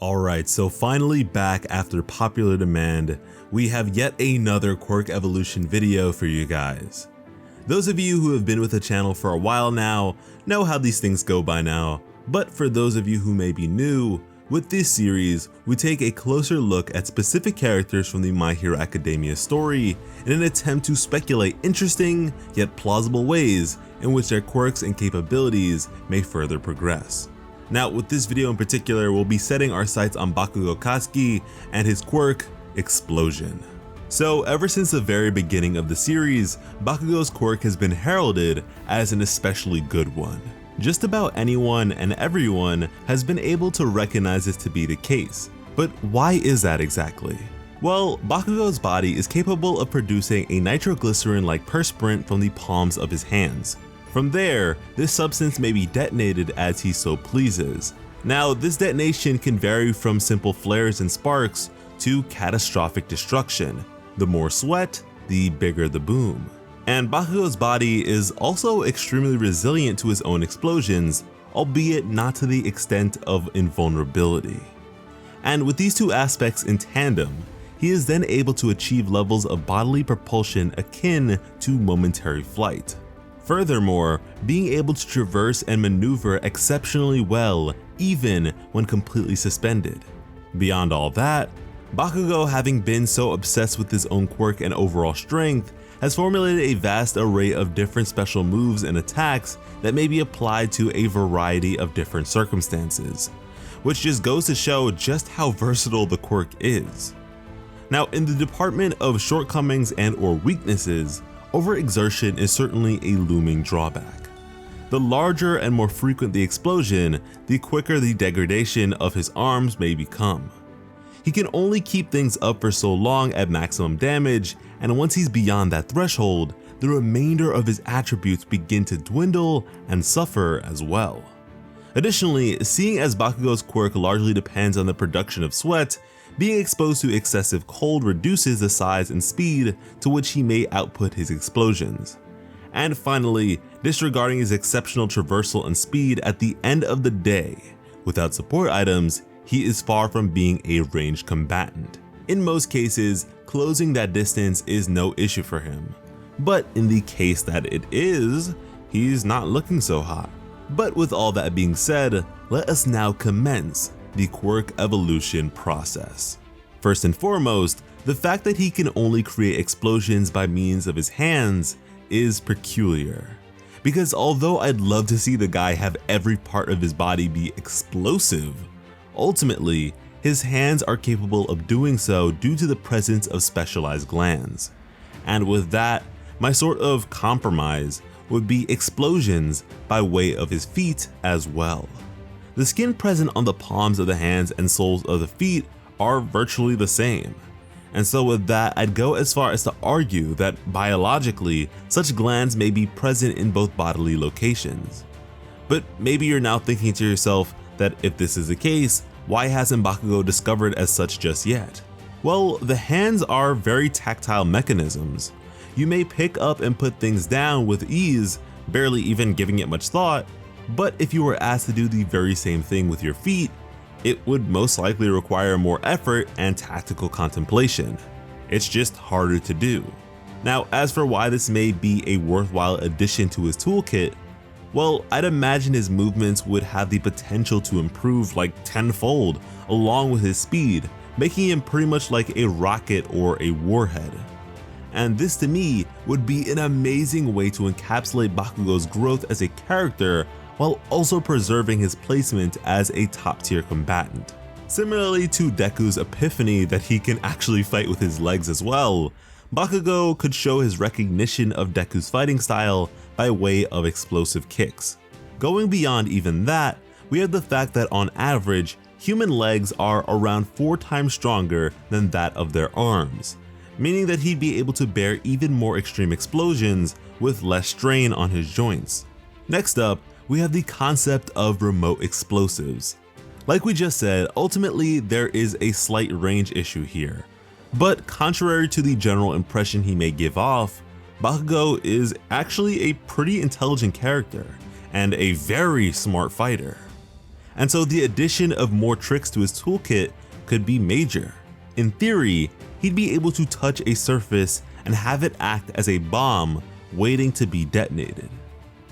Alright, so finally back after popular demand, we have yet another Quirk Evolution video for you guys. Those of you who have been with the channel for a while now know how these things go by now, but for those of you who may be new, with this series, we take a closer look at specific characters from the My Hero Academia story in an attempt to speculate interesting yet plausible ways in which their quirks and capabilities may further progress. Now, with this video in particular, we'll be setting our sights on Bakugo Katsuki and his quirk, Explosion. So ever since the very beginning of the series, Bakugo's quirk has been heralded as an especially good one. Just about anyone and everyone has been able to recognize this to be the case. But why is that exactly? Well, Bakugo's body is capable of producing a nitroglycerin-like perspirant from the palms of his hands. From there, this substance may be detonated as he so pleases. Now, this detonation can vary from simple flares and sparks to catastrophic destruction. The more sweat, the bigger the boom. And Bakugo's body is also extremely resilient to his own explosions, albeit not to the extent of invulnerability. And with these two aspects in tandem, he is then able to achieve levels of bodily propulsion akin to momentary flight. Furthermore, being able to traverse and maneuver exceptionally well even when completely suspended. Beyond all that, Bakugo, having been so obsessed with his own quirk and overall strength, has formulated a vast array of different special moves and attacks that may be applied to a variety of different circumstances, which just goes to show just how versatile the quirk is. Now, in the department of shortcomings and or weaknesses, overexertion is certainly a looming drawback. The larger and more frequent the explosion, the quicker the degradation of his arms may become. He can only keep things up for so long at maximum damage, and once he's beyond that threshold, the remainder of his attributes begin to dwindle and suffer as well. Additionally, seeing as Bakugo's quirk largely depends on the production of sweat, being exposed to excessive cold reduces the size and speed to which he may output his explosions. And finally, disregarding his exceptional traversal and speed, at the end of the day, without support items, he is far from being a ranged combatant. In most cases, closing that distance is no issue for him. But in the case that it is, he's not looking so hot. But with all that being said, let us now commence the Quirk Evolution process. First and foremost, the fact that he can only create explosions by means of his hands is peculiar. Because although I'd love to see the guy have every part of his body be explosive, ultimately, his hands are capable of doing so due to the presence of specialized glands. And with that, my sort of compromise would be explosions by way of his feet as well. The skin present on the palms of the hands and soles of the feet are virtually the same. And so with that, I'd go as far as to argue that biologically, such glands may be present in both bodily locations. But maybe you're now thinking to yourself that if this is the case, why hasn't Bakugo discovered as such just yet? Well, the hands are very tactile mechanisms. You may pick up and put things down with ease, barely even giving it much thought, but if you were asked to do the very same thing with your feet, it would most likely require more effort and tactical contemplation. It's just harder to do. Now, as for why this may be a worthwhile addition to his toolkit, well, I'd imagine his movements would have the potential to improve like tenfold along with his speed, making him pretty much like a rocket or a warhead. And this to me would be an amazing way to encapsulate Bakugo's growth as a character while also preserving his placement as a top-tier combatant. Similarly to Deku's epiphany that he can actually fight with his legs as well, Bakugo could show his recognition of Deku's fighting style by way of explosive kicks. Going beyond even that, we have the fact that on average, human legs are around 4 times stronger than that of their arms, meaning that he'd be able to bear even more extreme explosions with less strain on his joints. Next up, we have the concept of remote explosives. Like we just said, ultimately there is a slight range issue here. But contrary to the general impression he may give off, Bakugo is actually a pretty intelligent character and a very smart fighter. and so the addition of more tricks to his toolkit could be major. In theory, he'd be able to touch a surface and have it act as a bomb waiting to be detonated.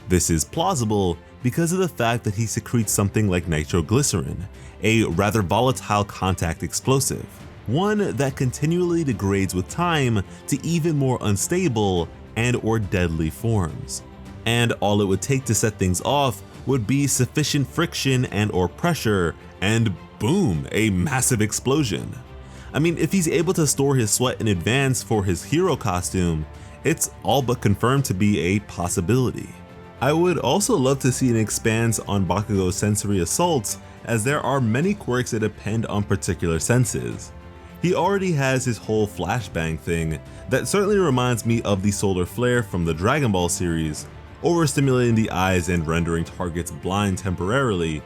This is plausible because of the fact that he secretes something like nitroglycerin, a rather volatile contact explosive, one that continually degrades with time to even more unstable and/or deadly forms. And all it would take to set things off would be sufficient friction and/or pressure, and boom, a massive explosion. I mean, if he's able to store his sweat in advance for his hero costume, it's all but confirmed to be a possibility. I would also love to see an expanse on Bakugo's sensory assaults, as there are many quirks that depend on particular senses. He already has his whole flashbang thing that certainly reminds me of the solar flare from the Dragon Ball series, overstimulating the eyes and rendering targets blind temporarily,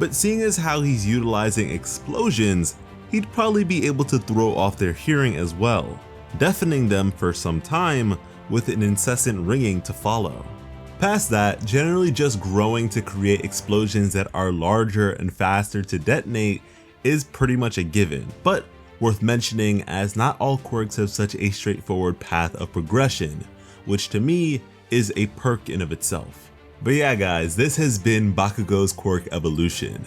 but seeing as how he's utilizing explosions, he'd probably be able to throw off their hearing as well, deafening them for some time with an incessant ringing to follow. Past that, generally just growing to create explosions that are larger and faster to detonate is pretty much a given, but worth mentioning as not all quirks have such a straightforward path of progression, which to me is a perk in of itself. But yeah guys, this has been Bakugo's Quirk Evolution.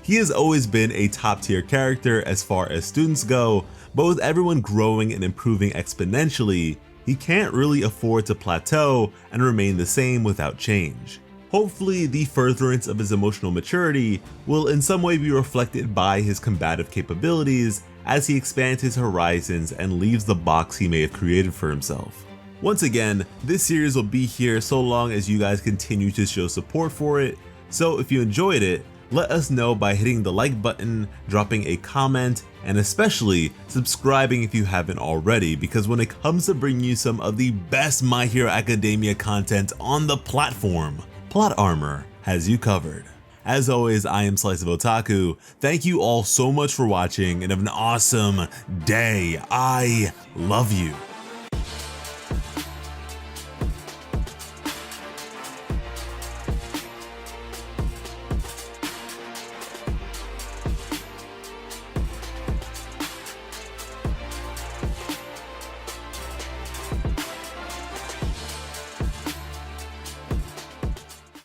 He has always been a top tier character as far as students go, but with everyone growing and improving exponentially, he can't really afford to plateau and remain the same without change. Hopefully the furtherance of his emotional maturity will in some way be reflected by his combative capabilities as he expands his horizons and leaves the box he may have created for himself. Once again, this series will be here so long as you guys continue to show support for it, so if you enjoyed it, let us know by hitting the like button, dropping a comment, and especially subscribing if you haven't already, because when it comes to bringing you some of the best My Hero Academia content on the platform, Plot Armor has you covered. As always, I am Slice of Otaku. Thank you all so much for watching and have an awesome day. I love you.